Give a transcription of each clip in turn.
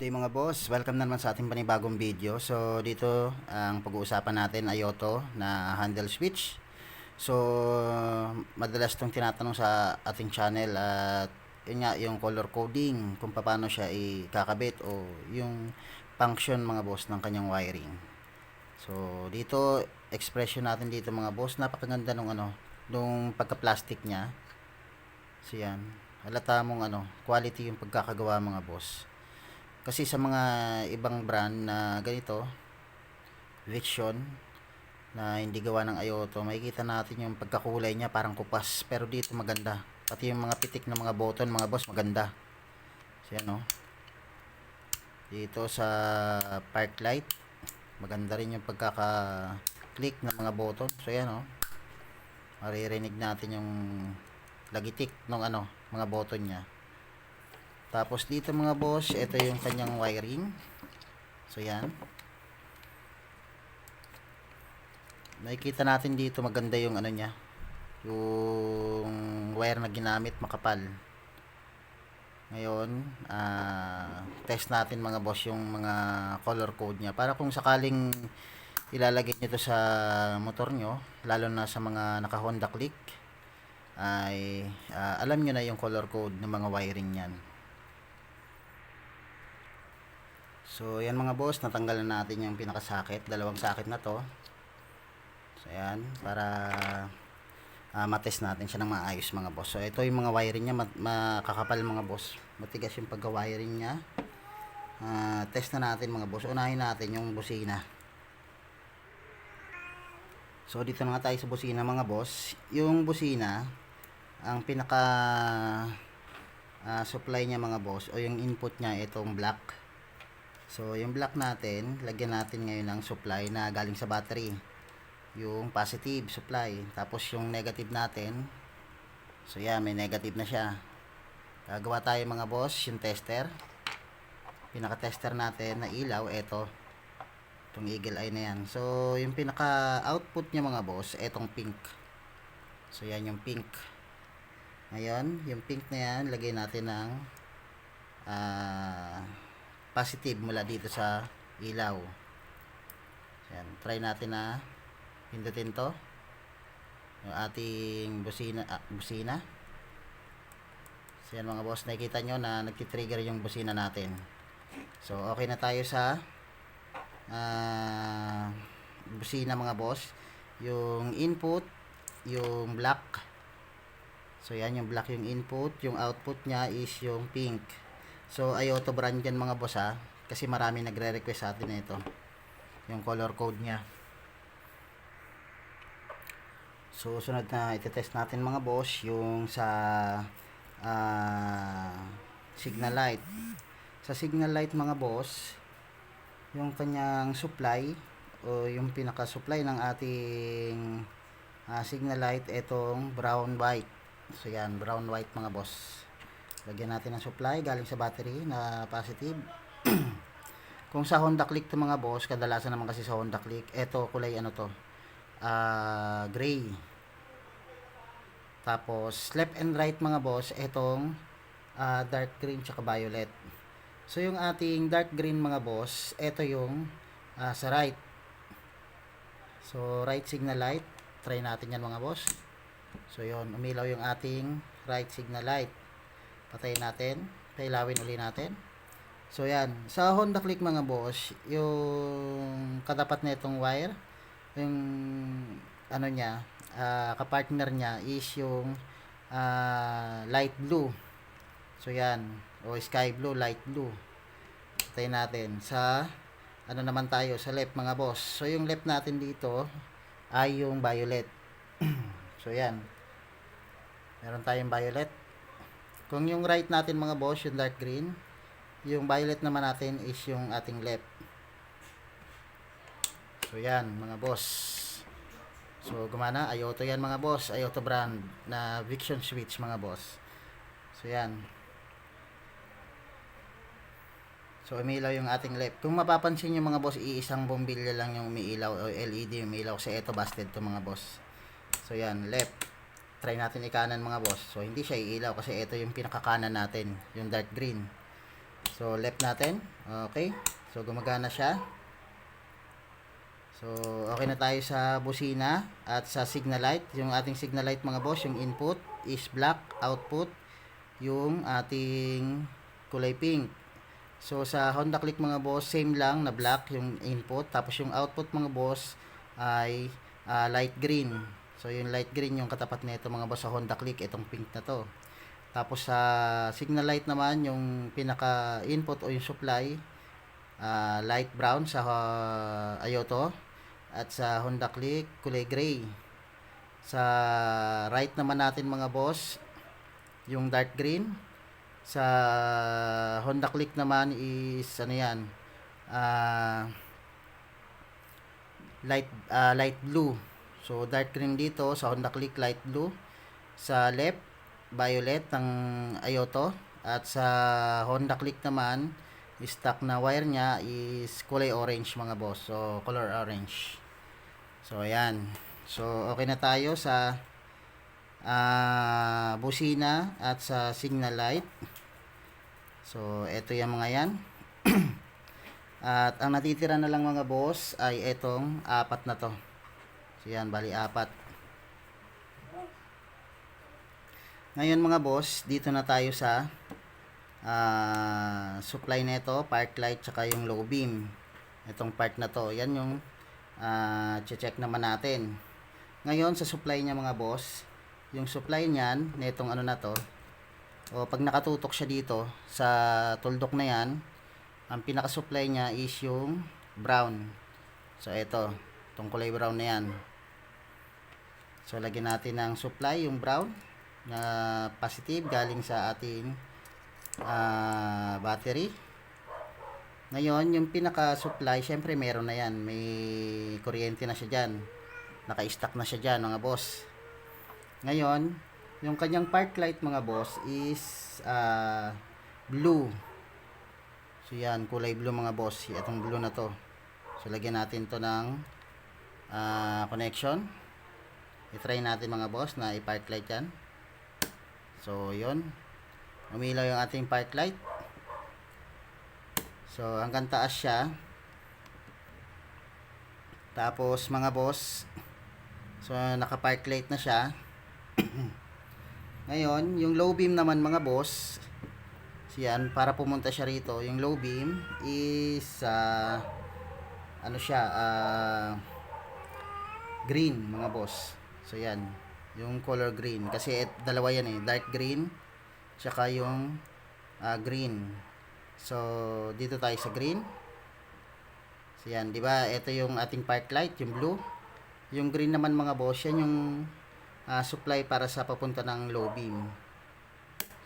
Good day mga boss, welcome na naman sa ating panibagong video. So dito ang pag-uusapan natin ay auto na handle switch. So madalas itong tinatanong sa ating channel at yun nga yung color coding kung paano siya ikakabit o yung function mga boss ng kanyang wiring. So dito expression natin dito mga boss, napakaganda nung pagka-plastic niya. So yan, halata mong quality yung pagkakagawa mga boss. Kasi sa mga ibang brand na ganito, Viction, na hindi gawa ng Ayoto, makikita natin yung pagkakulay niya parang kupas. Pero dito maganda. Pati yung mga pitik ng mga button, mga boss, maganda. So yan Dito sa park light, maganda rin yung pagkaka-click ng mga button. So yan maririnig natin yung lagitik ng mga button niya. Tapos dito mga boss, ito yung kanyang wiring. So yan. Nakikita natin dito maganda yung niya. Yung wire na ginamit makapal. Ngayon, test natin mga boss yung mga color code niya. Para kung sakaling ilalagay nyo to sa motor nyo, lalo na sa mga naka Honda Click, ay alam nyo na yung color code ng mga wiring yan. So yan mga boss, natanggalan natin yung pinakasakit, dalawang sakit na to. So yan, para matest natin siya ng maayos mga boss. So ito yung mga wiring niya, makakapal mga boss, matigas yung pagka-wiring niya. Test na natin mga boss. Unahin natin yung busina. So dito na nga tayo sa busina mga boss. Yung busina, ang pinaka supply niya mga boss, o yung input niya, itong black. So, yung black natin, lagyan natin ngayon ng supply na galing sa battery. Yung positive supply. Tapos yung negative natin, so yan, may negative na siya. Gagawa tayo mga boss, yung tester. Pinaka-tester natin na ilaw, ito. Itong eagle eye na yan. So, yung pinaka-output niya mga boss, etong pink. So, yan yung pink. Ngayon, yung pink na yan, lagay natin ng positive mula dito sa ilaw. Yan, try natin na pindutin to yung ating busina. So yan mga boss, nakikita nyo na nagtitrigger yung busina natin. So okay na tayo sa busina mga boss. Yung input, yung black. So yan, yung black yung input, yung output nya is yung pink. So Ayoto brand yan mga boss kasi marami nagre-request sa atin na ito yung color code nya. So sunod na itetest natin mga boss yung sa signal light. Sa signal light mga boss, yung kanyang supply o yung pinaka supply ng ating signal light, etong brown white. So yan, brown white mga boss. Lagyan natin ng supply galing sa battery na positive. Kung sa Honda Click to mga boss, kadalasan naman kasi sa Honda Click, eto kulay gray. Tapos left and right mga boss, etong dark green tsaka violet. So yung ating dark green mga boss, eto yung sa right. So right signal light, try natin yan mga boss. So yun, umilaw yung ating right signal light. Patayin natin, pailawin uli natin. So yan, sa Honda Click mga boss, yung katapat na itong wire, yung niya, kapartner niya is yung light blue. So yan, o sky blue, light blue. Patayin natin. Sa naman tayo, sa left mga boss. So yung left natin dito ay yung violet. So yan, meron tayong violet. Kung yung right natin mga boss, yung dark green, yung violet naman natin is yung ating left. So yan mga boss. So gumana, Ayoto yan mga boss, Ayoto brand na Viction switch mga boss. So yan. So umilaw yung ating left. Kung mapapansin nyo mga boss, iisang bombilya lang yung umiilaw o LED umiilaw kasi ito busted to mga boss. So yan, left. Try natin ikanan mga boss. So hindi siya iilaw kasi ito yung pinakakanan natin, yung dark green. So, left natin. Okay. So, gumagana siya. So, okay na tayo sa busina at sa signal light. Yung ating signal light mga boss, yung input is black, output yung ating kulay pink. So, sa Honda Click mga boss, same lang na black yung input. Tapos yung output mga boss ay light green. So, yung light green yung katapat nito mga boss sa Honda Click, itong pink na to. Tapos sa signal light naman, yung pinaka input o yung supply, light brown sa Ayoto. At sa Honda Click, kulay gray. Sa right naman natin mga boss, yung dark green. Sa Honda Click naman is ano yan, light blue. So dark green dito sa Honda Click, light blue. Sa left, violet ng Ayoto. At sa Honda Click naman, stock na wire niya is kulay orange mga boss. So color orange. So ayan. So okay na tayo sa busina at sa signal light. So ito yung mga yan. At ang natitira na lang mga boss ay itong apat na to. So yan, bali apat. Ngayon mga boss, dito na tayo sa supply nito, park light tsaka yung low beam. Itong part na to, yan yung check naman natin. Ngayon sa supply niya mga boss, yung supply niyan nitong ano na to, o pag nakatutok siya dito sa tuldok na yan, ang pinaka supply niya is yung brown. So ito, itong kulay brown na yan. So lagyan natin ng supply yung brown na positive galing sa ating battery. Ngayon, yung pinaka-supply, syempre meron na yan. May kuryente na siya dyan. Naka-stack na siya dyan, mga boss. Ngayon, yung kanyang park light, mga boss, is blue. So, yan. Kulay blue, mga boss. Itong blue na to. So, lagyan natin to ng connection. I-try natin, mga boss, na i-park light yan. So, yun. Umilaw yung ating park light. So, hanggang taas siya. Tapos, mga boss, so, naka-park light na siya. Ngayon, yung low beam naman, mga boss, siyan, para pumunta siya rito, yung low beam is, ano siya, green, mga boss. So, yan, yung color green. Kasi, dalawa yan eh, dark green, tsaka yung green. So, dito tayo sa green. So, yan, di ba? Ito yung ating park light, yung blue. Yung green naman mga boss, yan yung supply para sa papunta ng low beam.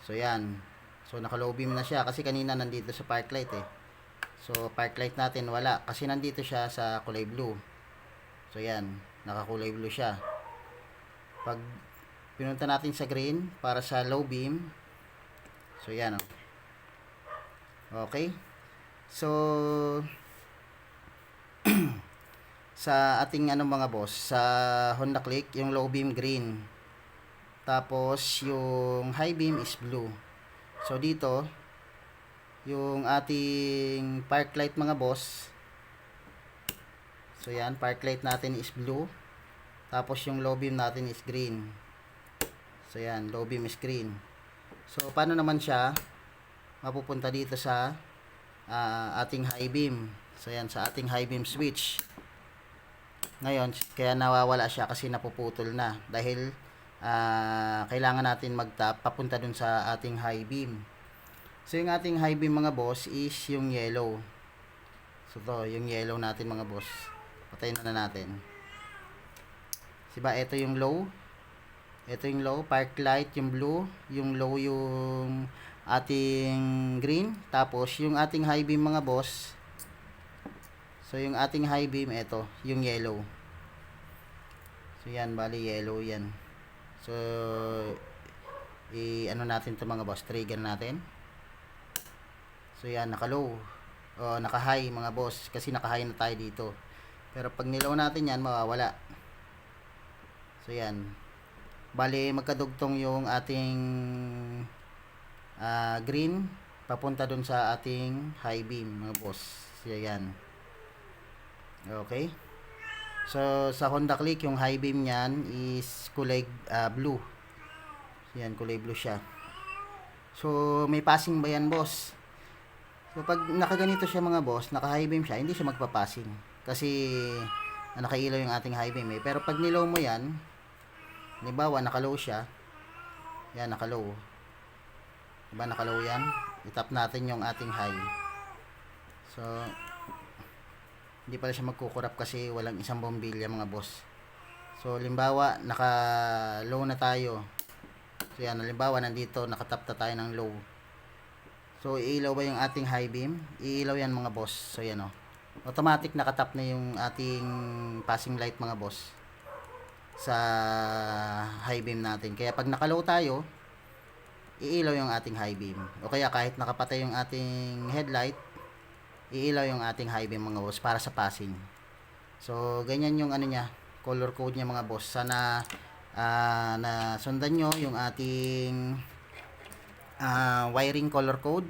So, yan. So, naka low beam na siya kasi kanina nandito sa park light eh. So, park light natin wala kasi nandito siya sa kulay blue. So, yan. Naka kulay blue siya. Pag pinunta natin sa green para sa low beam, so, yan oh. Okay. So, sa ating ano mga boss, sa Honda Click, yung low beam green. Tapos, yung high beam is blue. So, dito, yung ating park light mga boss. So, yan, park light natin is blue. Tapos, yung low beam natin is green. So, yan, low beam is green. So, paano naman siya mapupunta dito sa ating high beam? So, yan, sa ating high beam switch. Ngayon, kaya nawawala siya kasi napuputol na. Dahil, kailangan natin mag-tap papunta dun sa ating high beam. So, yung ating high beam mga boss is yung yellow. So, to, yung yellow natin mga boss. Patayin na natin. Diba, ito yung low. Ito yung low, park light, yung blue. Yung low yung ating green. Tapos, yung ating high beam mga boss. So, yung ating high beam, ito, yung yellow. So, yan, bali, yellow yan. So, ano natin ito mga boss, trigger natin. So, yan, naka-low. O, naka-high mga boss, kasi naka-high na tayo dito. Pero, pag nilaw natin yan, mawawala. So, yan. Bali, magkadugtong yung ating green papunta dun sa ating high beam mga boss. So yan. Okay. So sa Honda Click yung high beam niyan is kulay blue. Yan, kulay blue siya. So may passing ba yan boss? So pag nakaganito siya mga boss, naka high beam siya, hindi siya magpa-passing. Kasi nakailaw yung ating high beam eh. Pero pag nilow mo yan, halimbawa naka-low siya, yan naka-low. Diba naka-low yan? I-tap natin yung ating high. So hindi pala siya magkukurap kasi walang isang bombilya mga boss. So halimbawa naka-low na tayo. So yan, halimbawa nandito nakatap na tayo ng low. So iilaw ba yung ating high beam? Iilaw yan mga boss. So yan o. Automatic nakatap na yung ating passing light mga boss sa high beam natin. Kaya pag naka-low tayo, iilaw yung ating high beam. O kaya kahit nakapatay yung ating headlight, iilaw yung ating high beam mga boss para sa passing. So ganyan yung ano niya, color code niya mga boss. Sana na sundan nyo yung ating wiring color code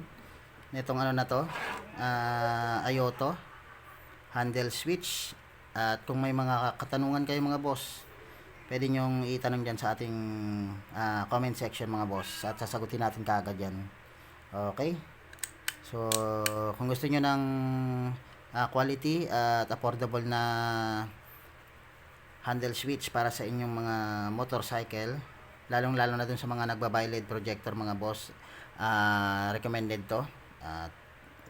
nitong ano na to, Ayoto handle switch. At kung may mga katanungan kayo mga boss, pwede nyong itanong dyan sa ating comment section mga boss, at sasagutin natin kaagad yan. Okay, so kung gusto nyo ng quality at affordable na handle switch para sa inyong mga motorcycle, lalong lalo na dun sa mga nagbabuy LED projector mga boss, recommended to. At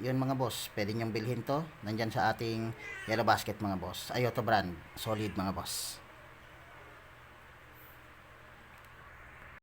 yun mga boss, pwede nyong bilhin to, nandyan sa ating yellow basket mga boss. Ayoto brand, solid mga boss.